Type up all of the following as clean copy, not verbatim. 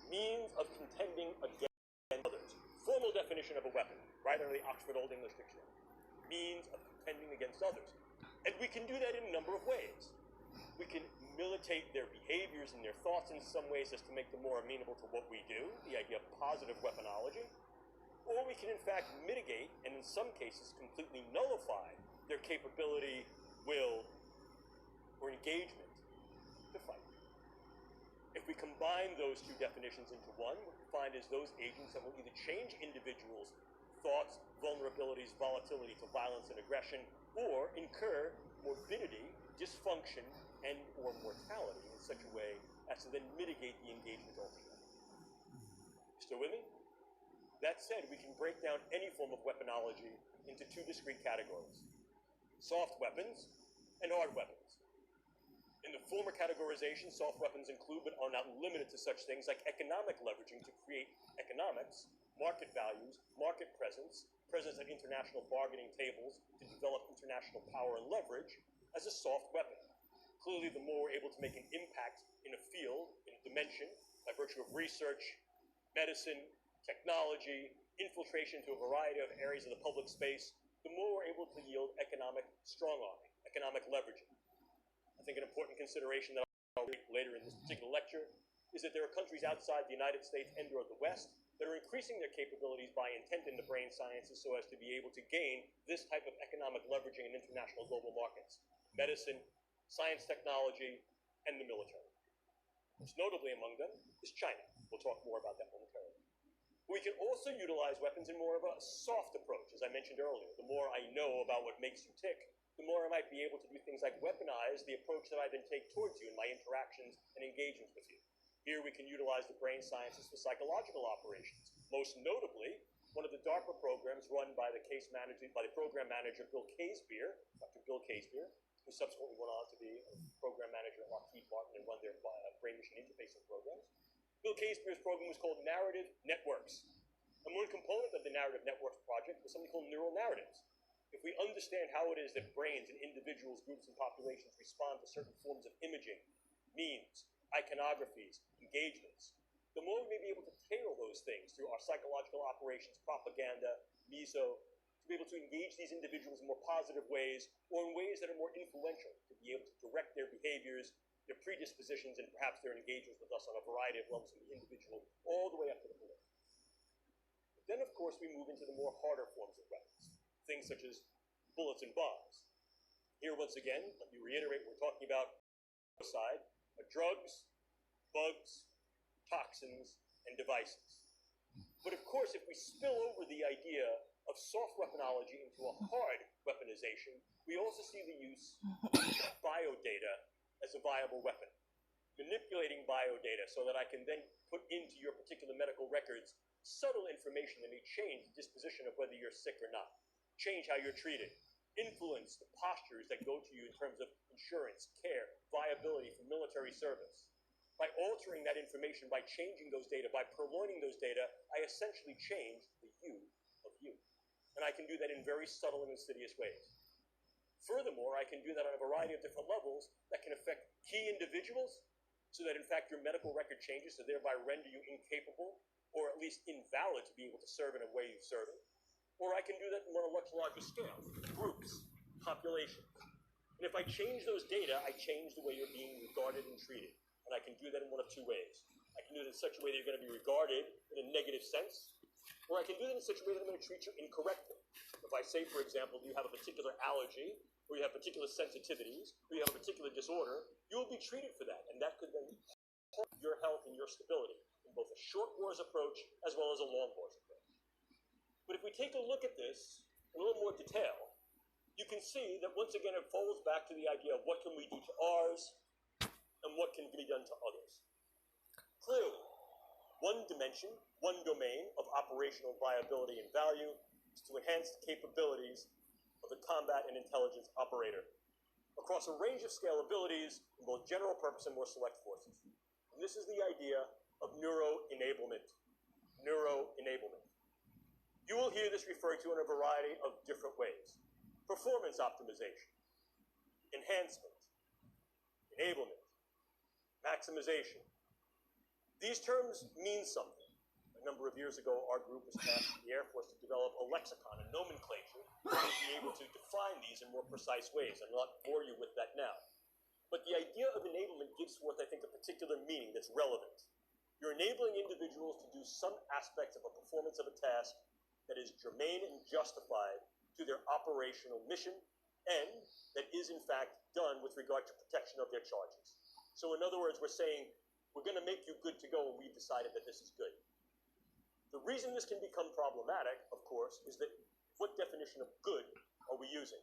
means of contending against others. Formal definition of a weapon, right under the Oxford Old English Dictionary. Means of contending against others. And we can do that in a number of ways. We can militate their behaviors and their thoughts in some ways as to make them more amenable to what we do, the idea of positive weaponology. Or we can in fact mitigate, and in some cases completely nullify, their capability, will, or engagement to fight. If we combine those two definitions into one, what we find is those agents that will either change individuals' thoughts, vulnerabilities, volatility to violence and aggression, or incur morbidity, dysfunction, and or mortality in such a way as to then mitigate the engagement altogether. Still with me? That said, we can break down any form of weaponology into two discrete categories: soft weapons and hard weapons. In the former categorization, soft weapons include but are not limited to such things like economic leveraging to create economics, market values, market presence, presence at international bargaining tables to develop international power and leverage as a soft weapon. Clearly, the more we're able to make an impact in a field, in a dimension, by virtue of research, medicine, technology, infiltration to a variety of areas of the public space, the more we're able to yield economic strong-arming, economic leveraging. I think an important consideration that I'll make later in this particular lecture is that there are countries outside the United States and or the West that are increasing their capabilities by intent in the brain sciences so as to be able to gain this type of economic leveraging in international global markets: medicine, science, technology, and the military. Most notably among them is China. We'll talk more about that momentarily. We can also utilize weapons in more of a soft approach. As I mentioned earlier, the more I know about what makes you tick, the more I might be able to do things like weaponize the approach that I then take towards you in my interactions and engagements with you. Here we can utilize the brain sciences for psychological operations. Most notably, one of the DARPA programs run by the program manager Bill Casebeer, Dr. Bill Casebeer, who subsequently went on to be a program manager at Lockheed Martin and run their brain machine interfacing programs. Bill Casebeer's program was called Narrative Networks. And one component of the Narrative Networks project was something called neural narratives. If we understand how it is that brains and individuals, groups, and populations respond to certain forms of imaging, memes, iconographies, engagements, the more we may be able to tailor those things through our psychological operations, propaganda, meso, to be able to engage these individuals in more positive ways or in ways that are more influential, to be able to direct their behaviors, their predispositions, and perhaps their engagements with us on a variety of levels from the individual all the way up to the political. But then, of course, we move into the more harder forms of weapons, things such as bullets and bombs. Here, once again, let me reiterate, we're talking about side, drugs, bugs, toxins, and devices. But of course, if we spill over the idea of soft weaponology into a hard weaponization, we also see the use of biodata as a viable weapon. Manipulating biodata so that I can then put into your particular medical records subtle information that may change the disposition of whether you're sick or not, change how you're treated, influence the postures that go to you in terms of insurance, care, viability for military service. By altering that information, by changing those data, by purloining those data, I essentially change the you of you. And I can do that in very subtle and insidious ways. Furthermore, I can do that on a variety of different levels that can affect key individuals so that in fact your medical record changes to thereby render you incapable or at least invalid to be able to serve in a way you've served. Or I can do that on a much larger scale, groups, populations. And if I change those data, I change the way you're being regarded and treated. And I can do that in one of two ways. I can do it in such a way that you're going to be regarded in a negative sense, or I can do it in such a way that I'm going to treat you incorrectly. If I say, for example, you have a particular allergy, or you have particular sensitivities, or you have a particular disorder, you will be treated for that. And that could then harm your health and your stability in both a short wars approach as well as a long wars approach. But if we take a look at this in a little more detail, you can see that once again it falls back to the idea of what can we do to ours and what can be done to others. Clearly, one dimension, one domain of operational viability and value is to enhance the capabilities of the combat and intelligence operator across a range of scalabilities in both general purpose and more select forces. And this is the idea of neuro-enablement. Neuro-enablement. You will hear this referred to in a variety of different ways. Performance optimization, enhancement, enablement, maximization, These terms mean something. A number of years ago, our group was tasked with the Air Force to develop a lexicon, a nomenclature, to be able to define these in more precise ways. I'll not bore you with that now. But the idea of enablement gives forth, I think, a particular meaning that's relevant. You're enabling individuals to do some aspects of a performance of a task that is germane and justified to their operational mission, and that is, in fact, done with regard to protection of their charges. So in other words, we're saying, we're going to make you good to go, and we've decided that this is good. The reason this can become problematic, of course, is that what definition of good are we using?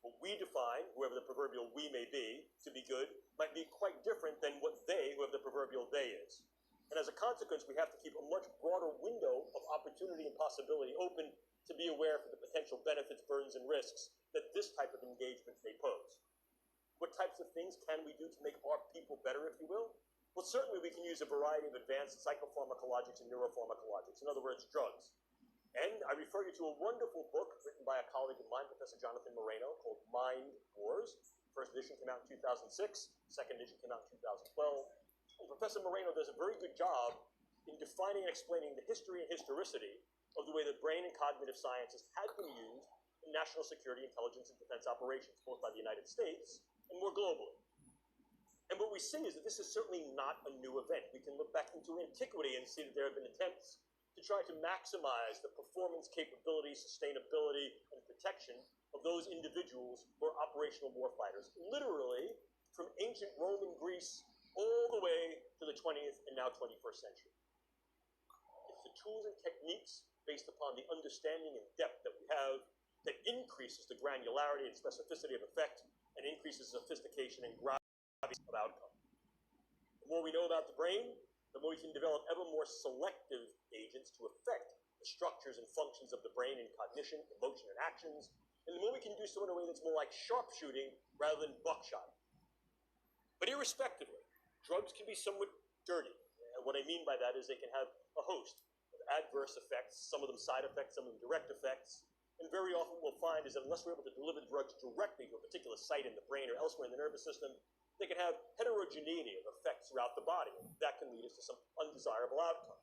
What we define, whoever the proverbial we may be, to be good, might be quite different than what they, whoever the proverbial they is. And as a consequence, we have to keep a much broader window of opportunity and possibility open to be aware of the potential benefits, burdens, and risks that this type of engagement may pose. What types of things can we do to make our people better, if you will? Well, certainly we can use a variety of advanced psychopharmacologics and neuropharmacologics, in other words, drugs. And I refer you to a wonderful book written by a colleague of mine, Professor Jonathan Moreno, called Mind Wars. First edition came out in 2006, second edition came out in 2012. And Professor Moreno does a very good job in defining and explaining the history and historicity of the way that brain and cognitive sciences had been used in national security, intelligence, and defense operations, both by the United States and more globally. And what we see is that this is certainly not a new event. We can look back into antiquity and see that there have been attempts to try to maximize the performance, capability, sustainability, and protection of those individuals who are operational warfighters, literally from ancient Rome and Greece all the way to the 20th and now 21st century. It's the tools and techniques based upon the understanding and depth that we have that increases the granularity and specificity of effect and increases sophistication and gravity of outcome. The more we know about the brain, the more we can develop ever more selective agents to affect the structures and functions of the brain in cognition, emotion, and actions, and the more we can do so in a way that's more like sharpshooting rather than buckshot. But irrespectively, drugs can be somewhat dirty. And what I mean by that is they can have a host of adverse effects, some of them side effects, some of them direct effects, and very often what we'll find is that unless we're able to deliver drugs directly to a particular site in the brain or elsewhere in the nervous system, they can have heterogeneity of effects throughout the body. That can lead us to some undesirable outcomes.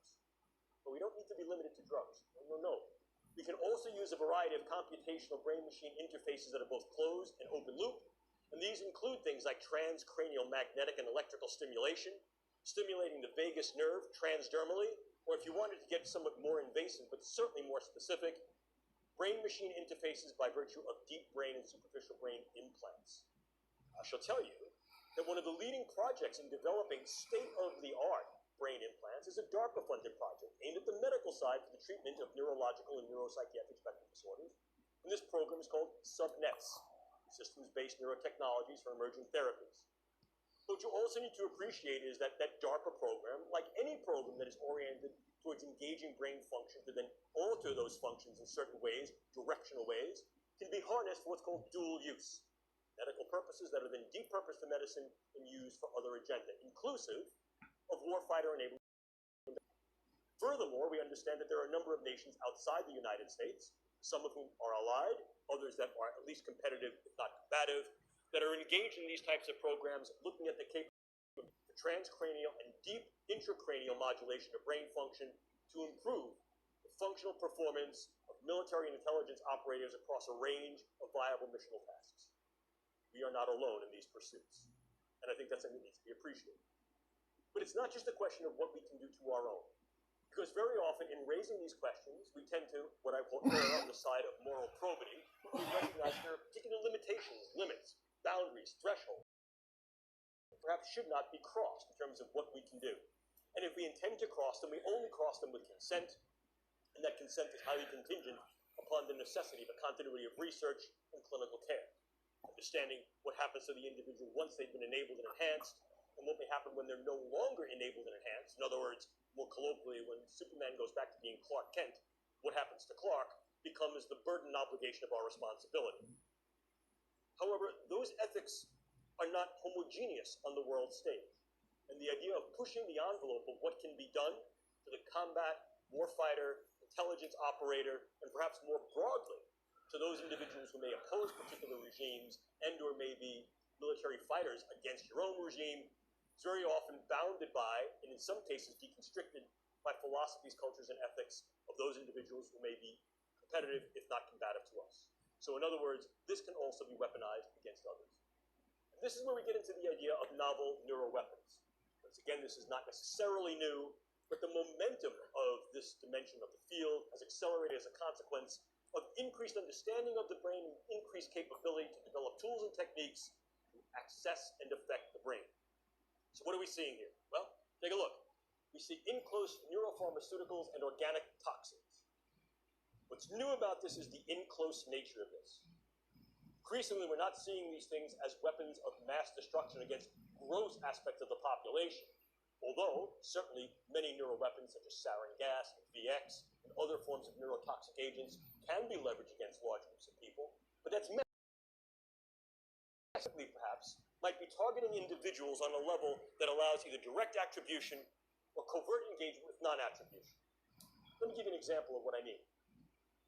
But we don't need to be limited to drugs. No. We can also use a variety of computational brain-machine interfaces that are both closed and open loop. And these include things like transcranial magnetic and electrical stimulation, stimulating the vagus nerve transdermally, or if you wanted to get somewhat more invasive, but certainly more specific, brain-machine interfaces by virtue of deep brain and superficial brain implants. I shall tell you that one of the leading projects in developing state-of-the-art brain implants is a DARPA-funded project aimed at the medical side for the treatment of neurological and neuropsychiatric spectrum disorders. And this program is called SubNets, Systems-Based Neurotechnologies for Emerging Therapies. What you also need to appreciate is that that DARPA program, like any program that is oriented towards engaging brain function to then alter those functions in certain ways, directional ways, can be harnessed for what's called dual use. Medical purposes that are then depurposed to medicine and used for other agenda, inclusive of warfighter enablement. Furthermore, we understand that there are a number of nations outside the United States, some of whom are allied, others that are at least competitive, if not combative, that are engaged in these types of programs, looking at the capability of transcranial and deep intracranial modulation of brain function to improve the functional performance of military and intelligence operators across a range of viable missional tasks. We are not alone in these pursuits. And I think that's something that needs to be appreciated. But it's not just a question of what we can do to our own. Because very often in raising these questions, we tend to, what I will err on the side of moral probity, we recognize there are particular limitations, limits, boundaries, thresholds, that perhaps should not be crossed in terms of what we can do. And if we intend to cross them, we only cross them with consent, and that consent is highly contingent upon the necessity of a continuity of research and clinical care. Understanding what happens to the individual once they've been enabled and enhanced, and what may happen when they're no longer enabled and enhanced. In other words, more colloquially, when Superman goes back to being Clark Kent, what happens to Clark becomes the burden and obligation of our responsibility. However, those ethics are not homogeneous on the world stage. And the idea of pushing the envelope of what can be done to the combat, warfighter, intelligence operator, and perhaps more broadly, to those individuals who may oppose particular regimes and or may be military fighters against your own regime, It's very often bounded by, and in some cases deconstricted by philosophies, cultures, and ethics of those individuals who may be competitive, if not combative to us. So in other words, this can also be weaponized against others. And this is where we get into the idea of novel neuroweapons. Once again, this is not necessarily new, but the momentum of this dimension of the field has accelerated as a consequence of increased understanding of the brain and increased capability to develop tools and techniques to access and affect the brain. So what are we seeing here? Well, take a look. We see in-close neuropharmaceuticals and organic toxins. What's new about this is the in-close nature of this. Increasingly, we're not seeing these things as weapons of mass destruction against gross aspects of the population. Although, certainly, many neuroweapons such as sarin gas and VX and other forms of neurotoxic agents can be leveraged against large groups of people, but that's massively, perhaps, might be targeting individuals on a level that allows either direct attribution or covert engagement with non-attribution. Let me give you an example of what I mean.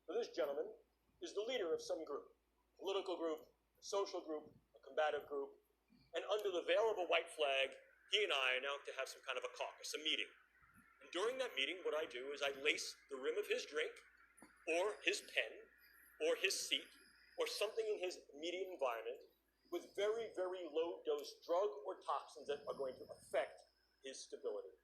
So this gentleman is the leader of some group, political group, a social group, a combative group, and under the veil of a white flag, he and I are now to have some kind of a caucus, a meeting. And during that meeting, what I do is I lace the rim of his drink, or his pen, or his seat, or something in his immediate environment with very, very low dose drug or toxins that are going to affect his stability.